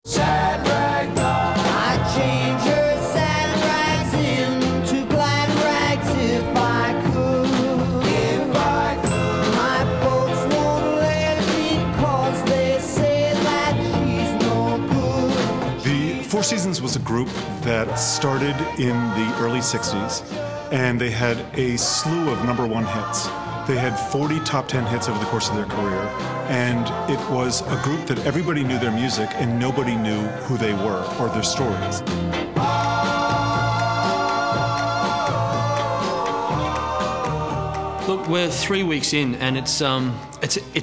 Sad rag doll. I'd change her sad rags into glad rags if I could. If I could. My folks won't let me 'cause they say that she's no good. The Four Seasons was a group that started in the early 60s, and they had a slew of #1 hits. They had 40 top 10 hits over the course of their career, and it was a group that everybody knew their music and nobody knew who they were or their stories. Look, we're 3 weeks in, and it's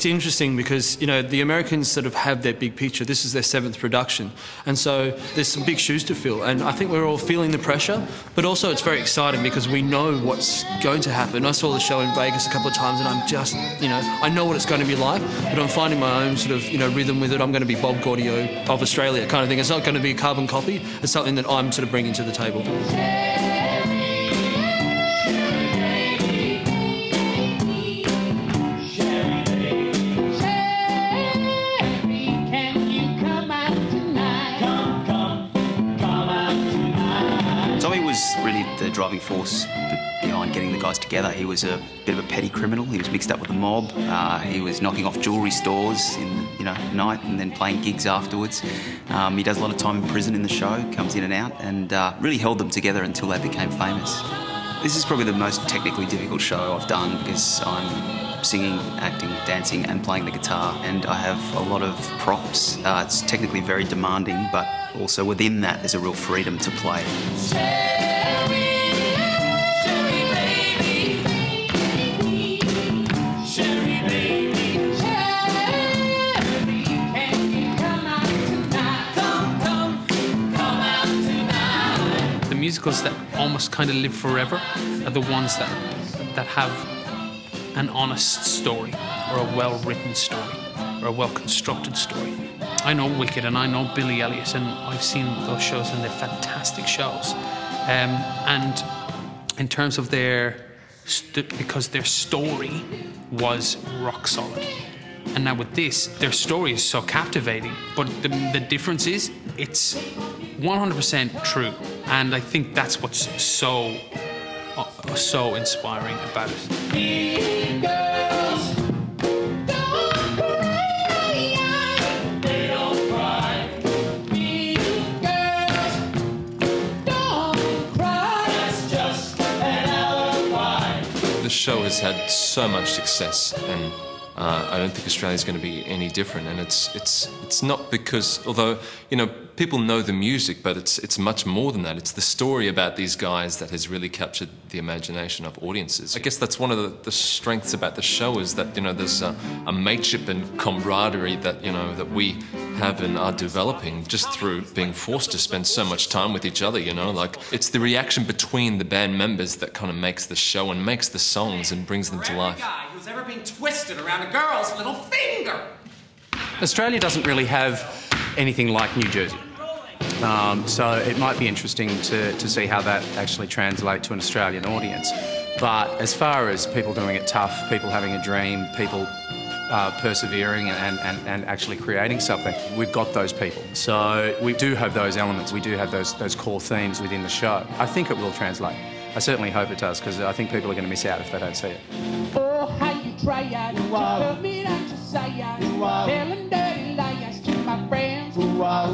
interesting because, you know, the Americans sort of have their big picture. This is their 7th production, and so there's some big shoes to fill, and I think we're all feeling the pressure, but also it's very exciting because we know what's going to happen. I saw the show in Vegas a couple of times, and I'm just, you know, I know what it's going to be like, but I'm finding my own sort of, you know, rhythm with it. I'm going to be Bob Gaudio of Australia kind of thing. It's not going to be a carbon copy. It's something that I'm sort of bringing to the table. Really the driving force behind getting the guys together. He was a bit of a petty criminal. He was mixed up with the mob. He was knocking off jewellery stores in the night and then playing gigs afterwards. He does a lot of time in prison in the show, comes in and out, and really held them together until they became famous. This is probably the most technically difficult show I've done because I'm singing, acting, dancing and playing the guitar, and I have a lot of props. It's technically very demanding, but also within that there's a real freedom to play. Musicals that almost kind of live forever are the ones that have an honest story, or a well-written story, or a well-constructed story. I know Wicked and I know Billy Elliot, and I've seen those shows and they're fantastic shows. And in terms of because their story was rock solid. And now with this, their story is so captivating, but the difference is it's 100% true. And I think that's what's so inspiring about it. Mean girls, don't cry. They don't cry. Mean girls, don't cry. That's just an alibi. The show has had so much success, and I don't think Australia's going to be any different. And it's not because, although, you know, people know the music, but it's much more than that. It's the story about these guys that has really captured the imagination of audiences. I guess that's one of the strengths about the show, is that, you know, there's a mateship and camaraderie that, you know, that we have and are developing just through being forced to spend so much time with each other, you know. Like, it's the reaction between the band members that kind of makes the show and makes the songs and brings them to life. Guy who's ever been twisted around a girl's little finger. Australia doesn't really have anything like New Jersey. So it might be interesting to see how that actually translates to an Australian audience. But as far as people doing it tough, people having a dream, people persevering and actually creating something, we've got those people. So we do have those elements, we do have those core themes within the show. I think it will translate. I certainly hope it does, because I think people are going to miss out if they don't see it. Oh, how you try out, tell me that you say out, telling dirty lies to my friends. My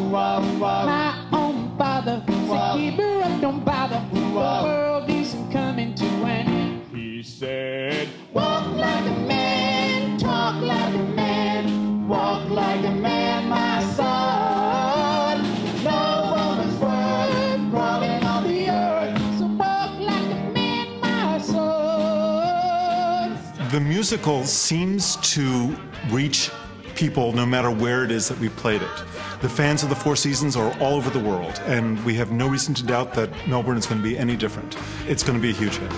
own father said, keep her up, don't bother. The world isn't coming to an end. He said, walk like a man, talk like a man, walk like a man, my son. No woman's worth crawling on the earth, so walk like a man, my son. The musical seems to reach people no matter where it is that we played it. The fans of the Four Seasons are all over the world, and we have no reason to doubt that Melbourne is going to be any different. It's going to be a huge hit.